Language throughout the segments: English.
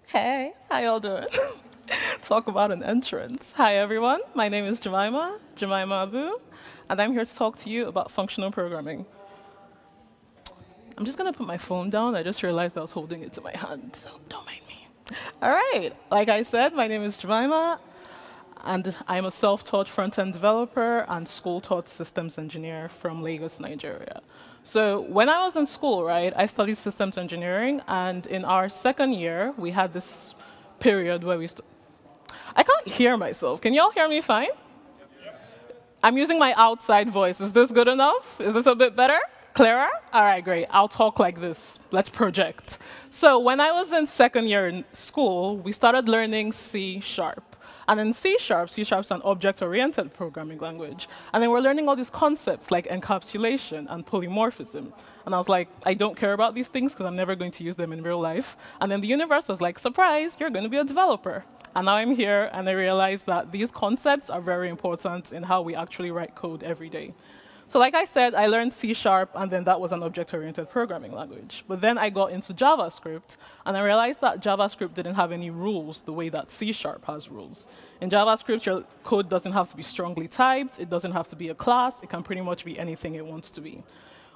Hey, how y'all doing? Talk about an entrance. Hi, everyone. My name is Jemima Abu, and I'm here to talk to you about functional programming. I'm just going to put my phone down. I just realized I was holding it to my hand, so don't mind me. All right. Like I said, my name is Jemima, and I'm a self-taught front-end developer and school-taught systems engineer from Lagos, Nigeria. So when I was in school, right, I studied systems engineering, and in our second year, we had this period where I can't hear myself. Can y'all hear me fine? I'm using my outside voice. Is this good enough? Is this a bit better? Clearer? All right, great. I'll talk like this. Let's project. So when I was in second year in school, we started learning C#. And in C#, C#'s an object-oriented programming language. And then we're learning all these concepts like encapsulation and polymorphism. And I was like, I don't care about these things because I'm never going to use them in real life. And then the universe was like, surprise, you're going to be a developer. And now I'm here, and I realize that these concepts are very important in how we actually write code every day. So like I said, I learned C#, and then that was an object-oriented programming language. But then I got into JavaScript, and I realized that JavaScript didn't have any rules the way that C# has rules. In JavaScript, your code doesn't have to be strongly typed. It doesn't have to be a class. It can pretty much be anything it wants to be.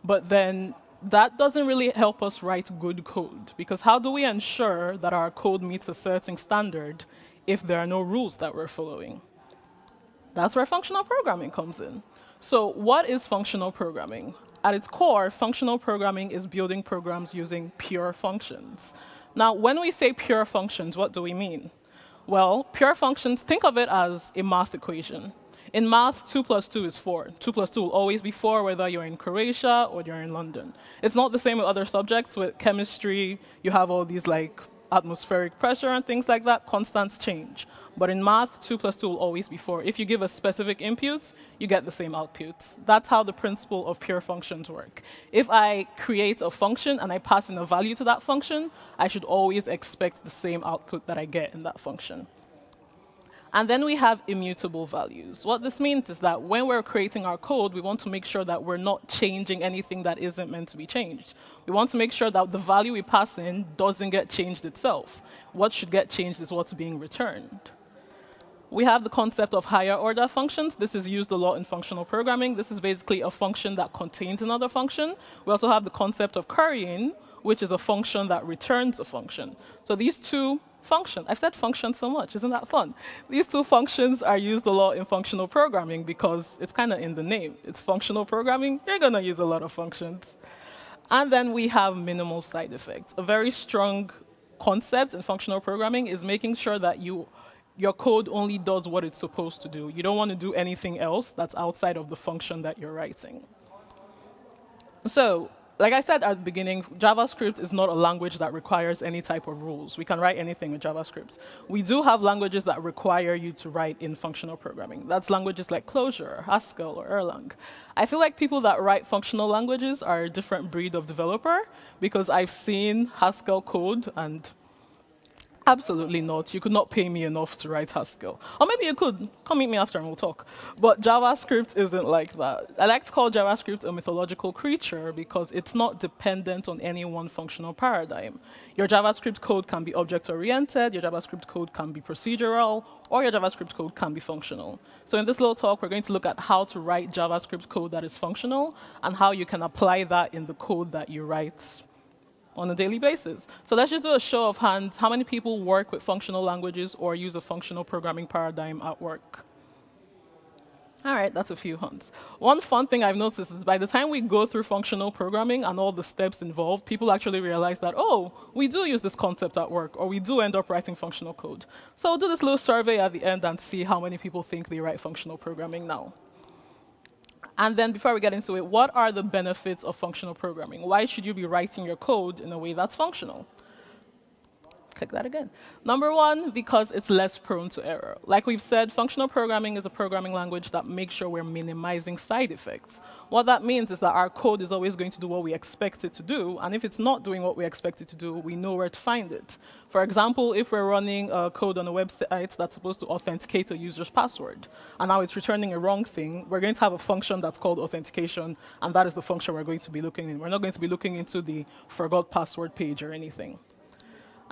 But then that doesn't really help us write good code, because how do we ensure that our code meets a certain standard if there are no rules that we're following? That's where functional programming comes in. So what is functional programming? At its core, functional programming is building programs using pure functions. Now, when we say pure functions, what do we mean? Well, pure functions, think of it as a math equation. In math, 2 plus 2 is 4. 2 plus 2 will always be 4, whether you're in Croatia or you're in London. It's not the same with other subjects. With chemistry, you have all these like atmospheric pressure and things like that, constants change. But in math, 2 plus 2 will always be 4. If you give a specific input, you get the same outputs. That's how the principle of pure functions work. If I create a function and I pass in a value to that function, I should always expect the same output that I get in that function. And then we have immutable values. What this means is that when we're creating our code, we want to make sure that we're not changing anything that isn't meant to be changed. We want to make sure that the value we pass in doesn't get changed itself. What should get changed is what's being returned. We have the concept of higher order functions. This is used a lot in functional programming. This is basically a function that contains another function. We also have the concept of currying, which is a function that returns a function. So these two functions, I've said function so much, isn't that fun? These two functions are used a lot in functional programming because it's kind of in the name. It's functional programming, you're going to use a lot of functions. And then we have minimal side effects. A very strong concept in functional programming is making sure that your code only does what it's supposed to do. You don't want to do anything else that's outside of the function that you're writing. So, like I said at the beginning, JavaScript is not a language that requires any type of rules. We can write anything with JavaScript. We do have languages that require you to write in functional programming. That's languages like Clojure, Haskell, or Erlang. I feel like people that write functional languages are a different breed of developer because I've seen Haskell code and absolutely not. You could not pay me enough to write Haskell. Or maybe you could. Come meet me after and we'll talk. But JavaScript isn't like that. I like to call JavaScript a mythological creature because it's not dependent on any one functional paradigm. Your JavaScript code can be object-oriented, your JavaScript code can be procedural, or your JavaScript code can be functional. So in this little talk, we're going to look at how to write JavaScript code that is functional and how you can apply that in the code that you write on a daily basis. So let's just do a show of hands. How many people work with functional languages or use a functional programming paradigm at work? All right, that's a few hands. One fun thing I've noticed is by the time we go through functional programming and all the steps involved, people actually realize that, oh, we do use this concept at work, or we do end up writing functional code. So we'll do this little survey at the end and see how many people think they write functional programming now. And then before we get into it, what are the benefits of functional programming? Why should you be writing your code in a way that's functional? Click that again. Number one, because it's less prone to error. Like we've said, functional programming is a programming language that makes sure we're minimizing side effects. What that means is that our code is always going to do what we expect it to do, and if it's not doing what we expect it to do, we know where to find it. For example, if we're running a code on a website that's supposed to authenticate a user's password, and now it's returning a wrong thing, we're going to have a function that's called authentication, and that is the function we're going to be looking in. We're not going to be looking into the forgot password page or anything.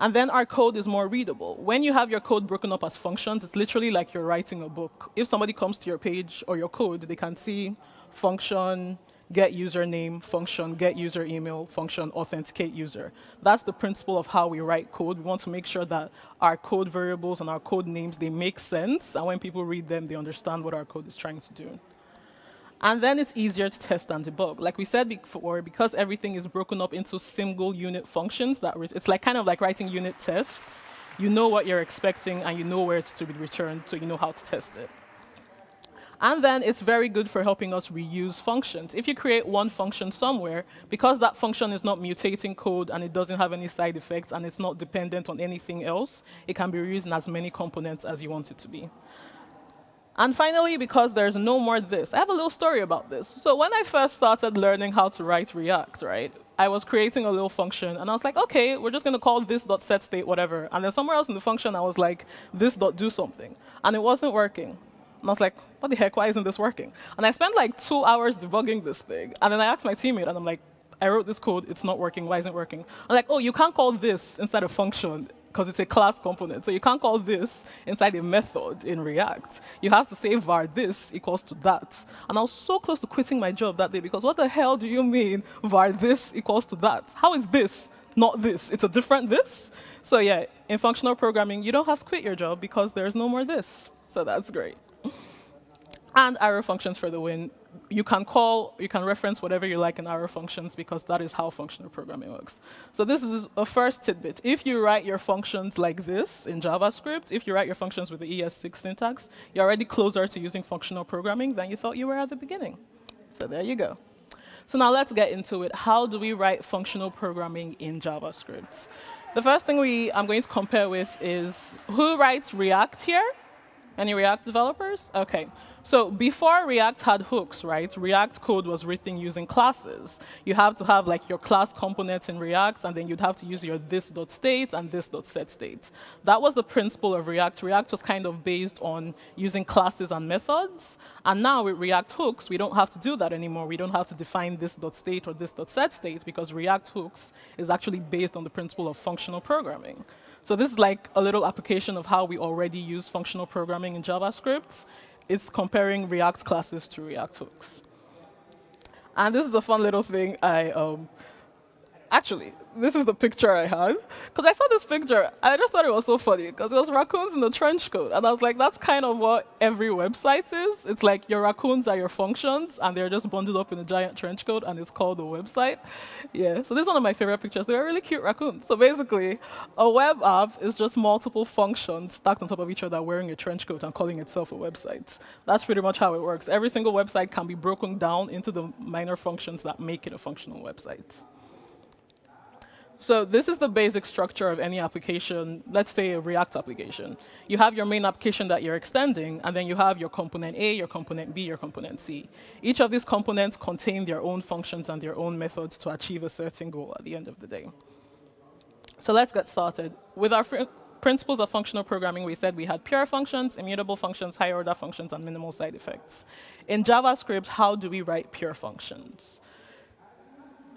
And then our code is more readable. When you have your code broken up as functions, it's literally like you're writing a book. If somebody comes to your page or your code, they can see function, get username, function, get user email, function, authenticate user. That's the principle of how we write code. We want to make sure that our code variables and our code names, they make sense. And when people read them, they understand what our code is trying to do. And then it's easier to test and debug. Like we said before, because everything is broken up into single unit functions, it's like kind of like writing unit tests. You know what you're expecting, and you know where it's to be returned, so you know how to test it. And then it's very good for helping us reuse functions. If you create one function somewhere, because that function is not mutating code and it doesn't have any side effects and it's not dependent on anything else, it can be reused in as many components as you want it to be. And finally, because there's no more this, I have a little story about this. So when I first started learning how to write React, right, I was creating a little function, and I was like, OK, we're just going to call this.setState whatever. And then somewhere else in the function, I was like, this.doSomething. And it wasn't working. And I was like, what the heck, why isn't this working? And I spent like 2 hours debugging this thing. And then I asked my teammate, and I'm like, I wrote this code, it's not working, why isn't it working? I'm like, oh, you can't call this inside a function, because it's a class component. So you can't call this inside a method in React. You have to say var this equals to that. And I was so close to quitting my job that day, because what the hell do you mean var this equals to that? How is this not this? It's a different this? So yeah, in functional programming, you don't have to quit your job because there's no more this. So that's great. And arrow functions for the win. You can reference whatever you like in arrow functions, because that is how functional programming works. So this is a first tidbit. If you write your functions like this in JavaScript, if you write your functions with the ES6 syntax, you're already closer to using functional programming than you thought you were at the beginning. So there you go. So now let's get into it. How do we write functional programming in JavaScript? The first thing I'm going to compare with is, who writes React here? Any React developers? OK. So before React had hooks, right, React code was written using classes. You have to have like your class components in React, and then you'd have to use your this.state and this.setState. That was the principle of React. React was kind of based on using classes and methods. And now with React hooks, we don't have to do that anymore. We don't have to define this.state or this.setState, because React hooks is actually based on the principle of functional programming. So this is like a little application of how we already use functional programming in JavaScript. It's comparing React classes to React hooks. And this is a fun little thing actually, this is the picture I had. Because I saw this picture, I just thought it was so funny, because it was raccoons in a trench coat. And I was like, that's kind of what every website is. It's like your raccoons are your functions, and they're just bundled up in a giant trench coat, and it's called a website. Yeah, so this is one of my favorite pictures. They're really cute raccoons. So basically, a web app is just multiple functions stacked on top of each other wearing a trench coat and calling itself a website. That's pretty much how it works. Every single website can be broken down into the minor functions that make it a functional website. So this is the basic structure of any application, let's say a React application. You have your main application that you're extending, and then you have your component A, your component B, your component C. Each of these components contain their own functions and their own methods to achieve a certain goal at the end of the day. So let's get started. With our principles of functional programming, we said we had pure functions, immutable functions, higher order functions, and minimal side effects. In JavaScript, how do we write pure functions?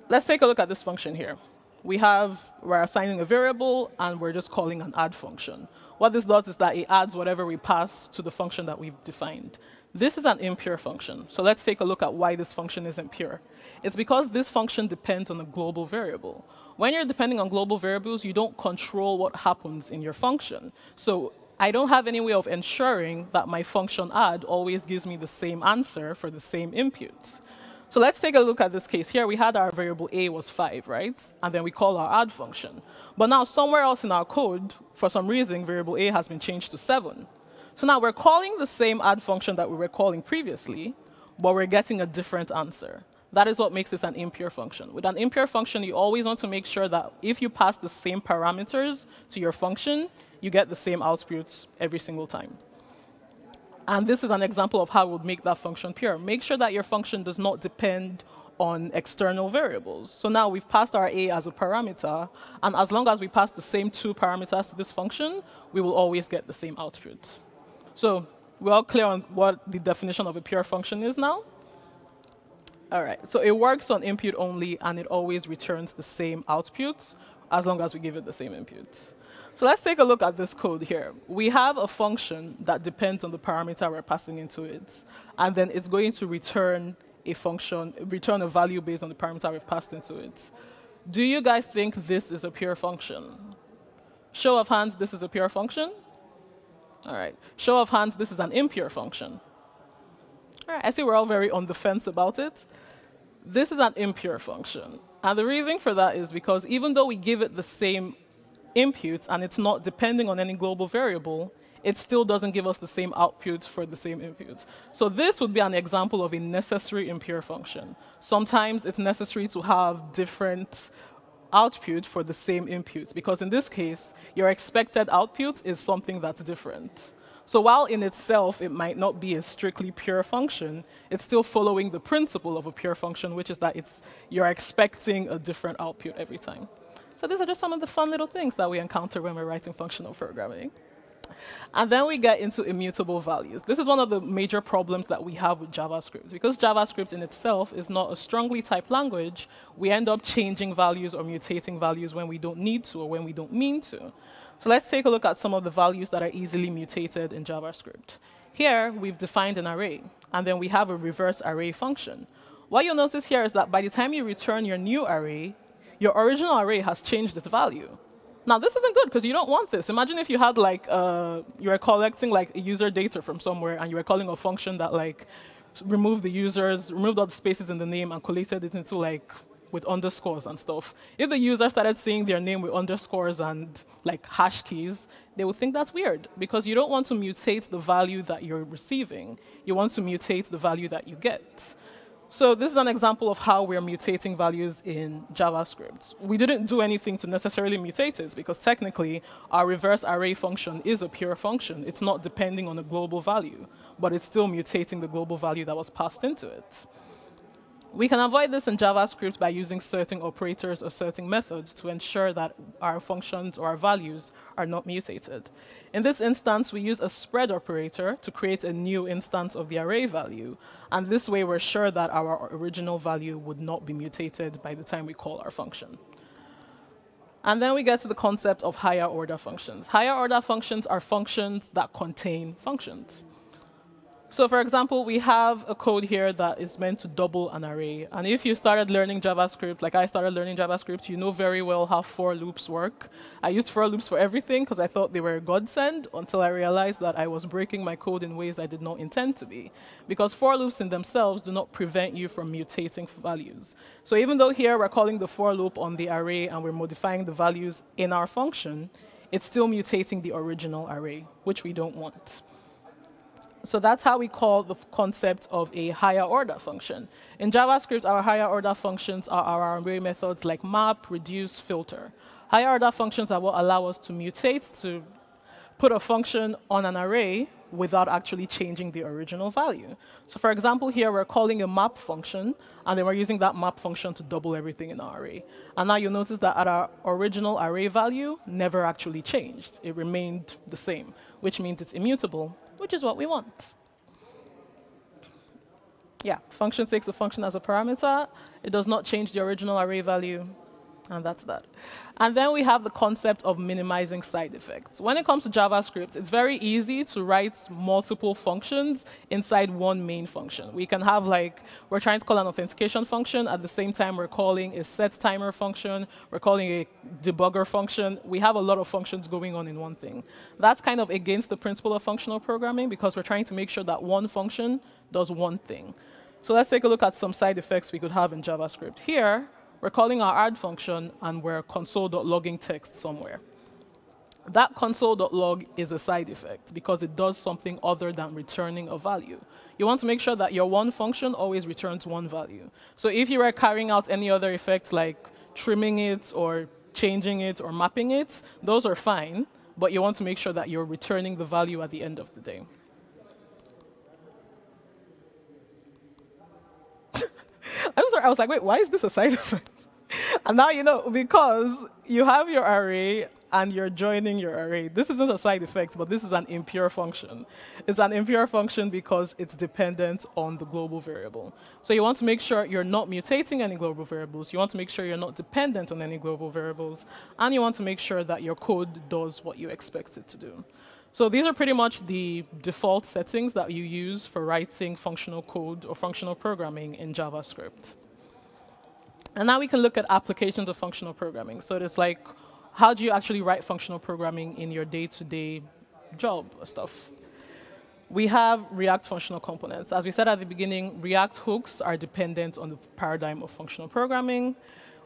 Let's take a look at this function here. We're assigning a variable, and we're just calling an add function. What this does is that it adds whatever we pass to the function that we've defined. This is an impure function. So let's take a look at why this function isn't pure. It's because this function depends on a global variable. When you're depending on global variables, you don't control what happens in your function. So I don't have any way of ensuring that my function add always gives me the same answer for the same input. So let's take a look at this case. Here we had our variable a was 5, right? And then we call our add function. But now somewhere else in our code, for some reason, variable a has been changed to 7. So now we're calling the same add function that we were calling previously, but we're getting a different answer. That is what makes this an impure function. With an impure function, you always want to make sure that if you pass the same parameters to your function, you get the same outputs every single time. And this is an example of how we would make that function pure. Make sure that your function does not depend on external variables. So now we've passed our a as a parameter, and as long as we pass the same 2 parameters to this function, we will always get the same output. So we're all clear on what the definition of a pure function is now? All right, so it works on input only, and it always returns the same output. as long as we give it the same input. So let's take a look at this code here. We have a function that depends on the parameter we're passing into it, and then it's going to return a value based on the parameter we've passed into it. Do you guys think this is a pure function? Show of hands, this is a pure function? All right. Show of hands, this is an impure function. All right, I see we're all very on the fence about it. This is an impure function. And the reason for that is because even though we give it the same input and it's not depending on any global variable, it still doesn't give us the same output for the same input. So this would be an example of a necessary impure function. Sometimes it's necessary to have different output for the same input, because in this case, your expected output is something that's different. So while in itself it might not be a strictly pure function, it's still following the principle of a pure function, which is that you're expecting a different output every time. So these are just some of the fun little things that we encounter when we're writing functional programming. And then we get into immutable values. This is one of the major problems that we have with JavaScript. Because JavaScript in itself is not a strongly typed language, we end up changing values or mutating values when we don't need to or when we don't mean to. So let's take a look at some of the values that are easily mutated in JavaScript. Here, we've defined an array, and then we have a reverse array function. What you'll notice here is that by the time you return your new array, your original array has changed its value. Now, this isn't good because you don't want this. Imagine if you had you were collecting user data from somewhere and you were calling a function that removed all the spaces in the name and collated it into with underscores and stuff. If the user started seeing their name with underscores and hash keys, they would think that's weird because you don't want to mutate the value that you're receiving. You want to mutate the value that you get. So this is an example of how we're mutating values in JavaScript. We didn't do anything to necessarily mutate it because technically our reverse array function is a pure function. It's not depending on a global value, but it's still mutating the global value that was passed into it. We can avoid this in JavaScript by using certain operators or certain methods to ensure that our functions or our values are not mutated. In this instance, we use a spread operator to create a new instance of the array value. And this way, we're sure that our original value would not be mutated by the time we call our function. And then we get to the concept of higher order functions. Higher order functions are functions that contain functions. So for example, we have a code here that is meant to double an array. And if you started learning JavaScript, like I started learning JavaScript, you know very well how for loops work. I used for loops for everything because I thought they were a godsend until I realized that I was breaking my code in ways I did not intend to be. Because for loops in themselves do not prevent you from mutating values. So even though here we're calling the for loop on the array and we're modifying the values in our function, it's still mutating the original array, which we don't want. So that's how we call the concept of a higher order function. In JavaScript, our higher order functions are our array methods like map, reduce, filter. Higher order functions are what allow us to mutate, to put a function on an array without actually changing the original value. So for example, here we're calling a map function, and then we're using that map function to double everything in our array. And now you'll notice that our original array value never actually changed. It remained the same, which means it's immutable, which is what we want. Yeah, function takes a function as a parameter. It does not change the original array value. And that's that. And then we have the concept of minimizing side effects. When it comes to JavaScript, it's very easy to write multiple functions inside one main function. We can have we're trying to call an authentication function. At the same time, we're calling a set timer function. We're calling a debugger function. We have a lot of functions going on in one thing. That's kind of against the principle of functional programming because we're trying to make sure that one function does one thing. So let's take a look at some side effects we could have in JavaScript. Here, we're calling our add function, and we're console.logging text somewhere. That console.log is a side effect because it does something other than returning a value. You want to make sure that your one function always returns one value. So if you were carrying out any other effects like trimming it or changing it or mapping it, those are fine, but you want to make sure that you're returning the value at the end of the day. I'm sorry, I was like, wait, why is this a side effect? And now you know, because you have your array and you're joining your array. This isn't a side effect, but this is an impure function. It's an impure function because it's dependent on the global variable. So you want to make sure you're not mutating any global variables. You want to make sure you're not dependent on any global variables. And you want to make sure that your code does what you expect it to do. So these are pretty much the default settings that you use for writing functional code or functional programming in JavaScript. And now we can look at applications of functional programming. So it's like, how do you actually write functional programming in your day-to-day job or stuff? We have React functional components. As we said at the beginning, React hooks are dependent on the paradigm of functional programming.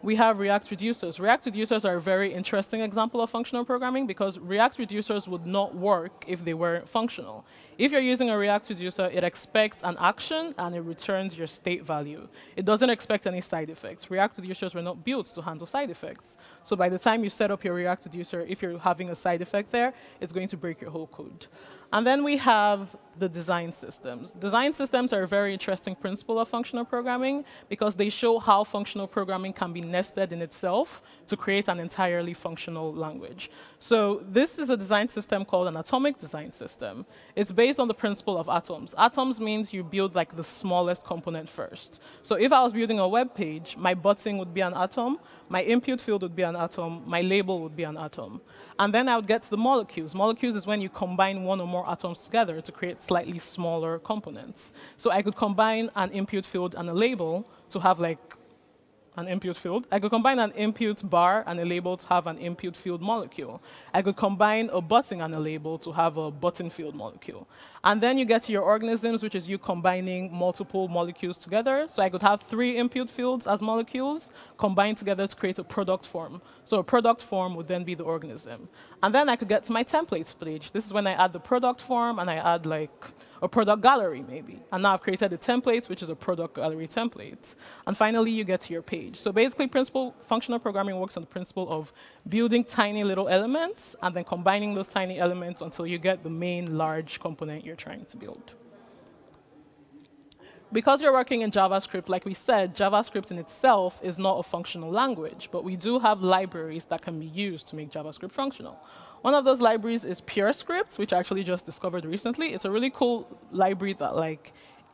We have React reducers. React reducers are a very interesting example of functional programming because React reducers would not work if they weren't functional. If you're using a React reducer, it expects an action and it returns your state value. It doesn't expect any side effects. React reducers were not built to handle side effects. So by the time you set up your React reducer, if you're having a side effect there, it's going to break your whole code. And then we have the design systems. Design systems are a very interesting principle of functional programming because they show how functional programming can be nested in itself to create an entirely functional language. So this is a design system called an atomic design system. It's based on the principle of atoms. Atoms means you build like the smallest component first. So if I was building a web page, my button would be an atom, my input field would be an atom, my label would be an atom. And then I would get to the molecules. Molecules is when you combine one or more atoms together to create slightly smaller components. So I could combine an input field and a label to have like an input field. I could combine an input bar and a label to have an input field molecule. I could combine a button and a label to have a button field molecule. And then you get to your organisms, which is you combining multiple molecules together. So I could have 3 input fields as molecules combined together to create a product form. So a product form would then be the organism. And then I could get to my templates page. This is when I add the product form and I add like a product gallery maybe. And now I've created a template, which is a product gallery template. And finally, you get to your page. So basically, functional programming works on the principle of building tiny little elements and then combining those tiny elements until you get the main large component you're trying to build. Because you're working in JavaScript, like we said, JavaScript in itself is not a functional language, but we do have libraries that can be used to make JavaScript functional. One of those libraries is PureScript, which I actually just discovered recently. It's a really cool library that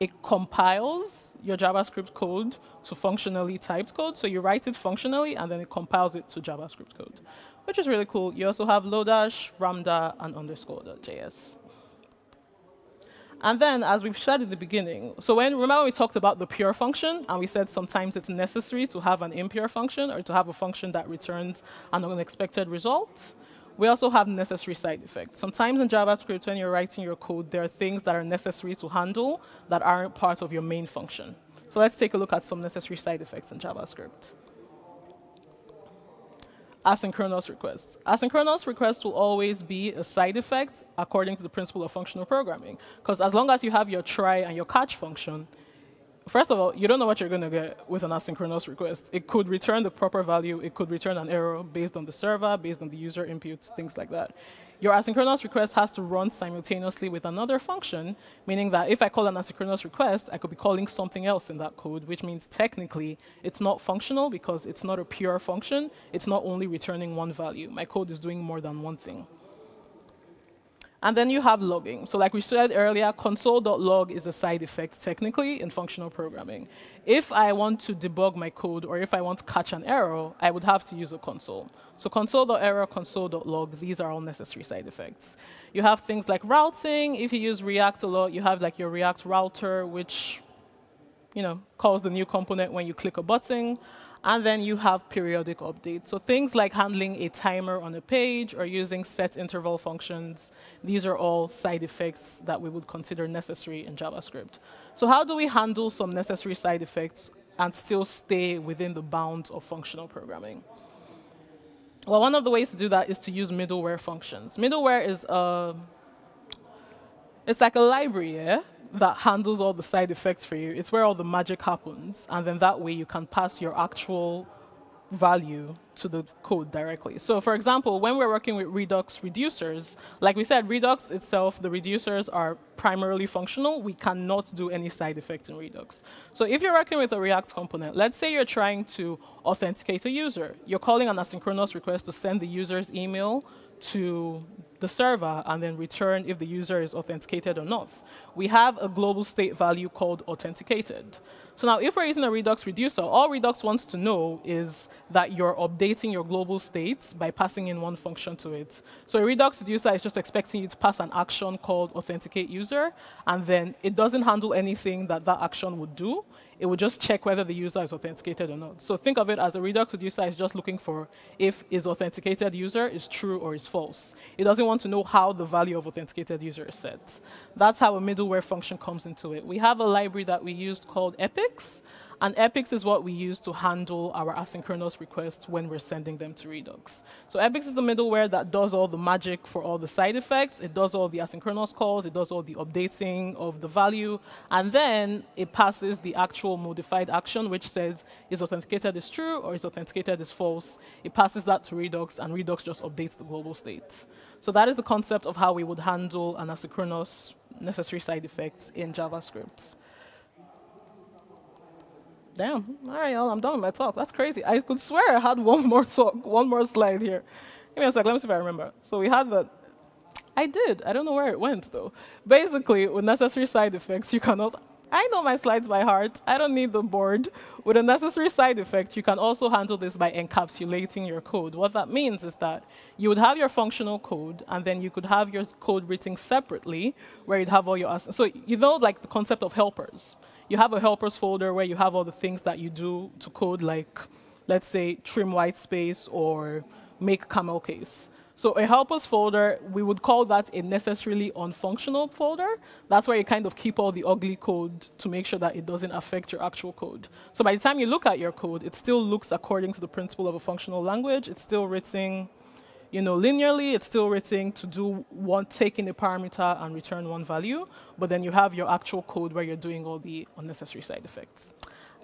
it compiles your JavaScript code to functionally typed code. So you write it functionally, and then it compiles it to JavaScript code, which is really cool. You also have Lodash, Ramda, and underscore.js. And then, as we've said at the beginning, so remember we talked about the pure function, and we said sometimes it's necessary to have an impure function or to have a function that returns an unexpected result. We also have necessary side effects. Sometimes in JavaScript, when you're writing your code, there are things that are necessary to handle that aren't part of your main function. So let's take a look at some necessary side effects in JavaScript. Asynchronous requests. Asynchronous requests will always be a side effect according to the principle of functional programming. Because as long as you have your try and your catch function, first of all, you don't know what you're going to get with an asynchronous request. It could return the proper value. It could return an error based on the server, based on the user inputs, things like that. Your asynchronous request has to run simultaneously with another function, meaning that if I call an asynchronous request, I could be calling something else in that code, which means technically it's not functional because it's not a pure function. It's not only returning one value. My code is doing more than one thing. And then you have logging. So like we said earlier, console.log is a side effect technically in functional programming. If I want to debug my code or if I want to catch an error, I would have to use a console. So console.error, console.log, these are all necessary side effects. You have things like routing. If you use React a lot, you have like your React router, which calls the new component when you click a button. And then you have periodic updates. So things like handling a timer on a page or using set interval functions, these are all side effects that we would consider necessary in JavaScript. So how do we handle some necessary side effects and still stay within the bounds of functional programming? Well, one of the ways to do that is to use middleware functions. Middleware is it's like a library, that handles all the side effects for you. It's where all the magic happens, and then that way you can pass your actual value to the code directly. So for example, when we're working with Redux reducers, like we said, Redux itself, the reducers are primarily functional. We cannot do any side effects in Redux. So if you're working with a React component, let's say you're trying to authenticate a user. You're calling an asynchronous request to send the user's email to the server and then return if the user is authenticated or not. We have a global state value called authenticated. So now if we're using a Redux reducer, all Redux wants to know is that you're updating your global states by passing in one function to it. So a Redux reducer is just expecting you to pass an action called authenticate user, and then it doesn't handle anything that that action would do. It would just check whether the user is authenticated or not. So think of it as a Redux reducer is just looking for if is authenticated user is true or is false. It doesn't want to know how the value of authenticated user is set. That's how a middleware function comes into it. We have a library that we used called epics, and epics is what we use to handle our asynchronous requests when we're sending them to Redux. So epics is the middleware that does all the magic for all the side effects. It does all the asynchronous calls. It does all the updating of the value. And then it passes the actual modified action, which says is authenticated is true or is authenticated is false. It passes that to Redux, and Redux just updates the global state. So that is the concept of how we would handle an asynchronous necessary side effects in JavaScript. Damn. All right, y'all, I'm done with my talk. That's crazy. I could swear I had one more talk, one more slide here. Give me a sec. Let me see if I remember. So we had the... I did. I don't know where it went, though. Basically, with necessary side effects, you cannot... I know my slides by heart. I don't need the board. With a necessary side effect, you can also handle this by encapsulating your code. What that means is that you would have your functional code, and then you could have your code written separately, where you'd have all your... So you know, like the concept of helpers. You have a helpers folder where you have all the things that you do to code, like, let's say, trim white space or make camel case. So a helpers folder, we would call that a necessarily unfunctional folder. That's where you kind of keep all the ugly code to make sure that it doesn't affect your actual code. So by the time you look at your code, it still looks according to the principle of a functional language. It's still written, you know, linearly. It's still written to do one, take in a parameter and return one value. But then you have your actual code where you're doing all the unnecessary side effects.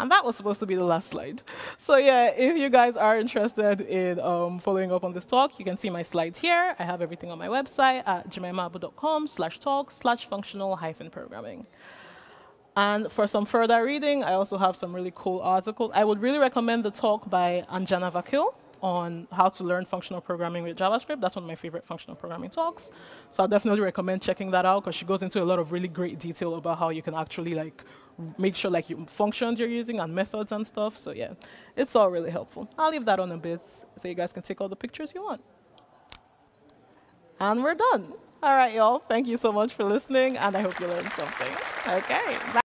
And that was supposed to be the last slide. So yeah, if you guys are interested in following up on this talk, you can see my slides here. I have everything on my website at jemimabu.com/talk/functional-programming. And for some further reading, I also have some really cool articles. I would really recommend the talk by Anjana Vakil on how to learn functional programming with JavaScript. That's one of my favorite functional programming talks. So I'll definitely recommend checking that out because she goes into a lot of really great detail about how you can actually like make sure like your functions you're using and methods and stuff. So yeah, it's all really helpful. I'll leave that on a bit so you guys can take all the pictures you want. And we're done. All right, y'all. Thank you so much for listening, and I hope you learned something. Okay. Bye.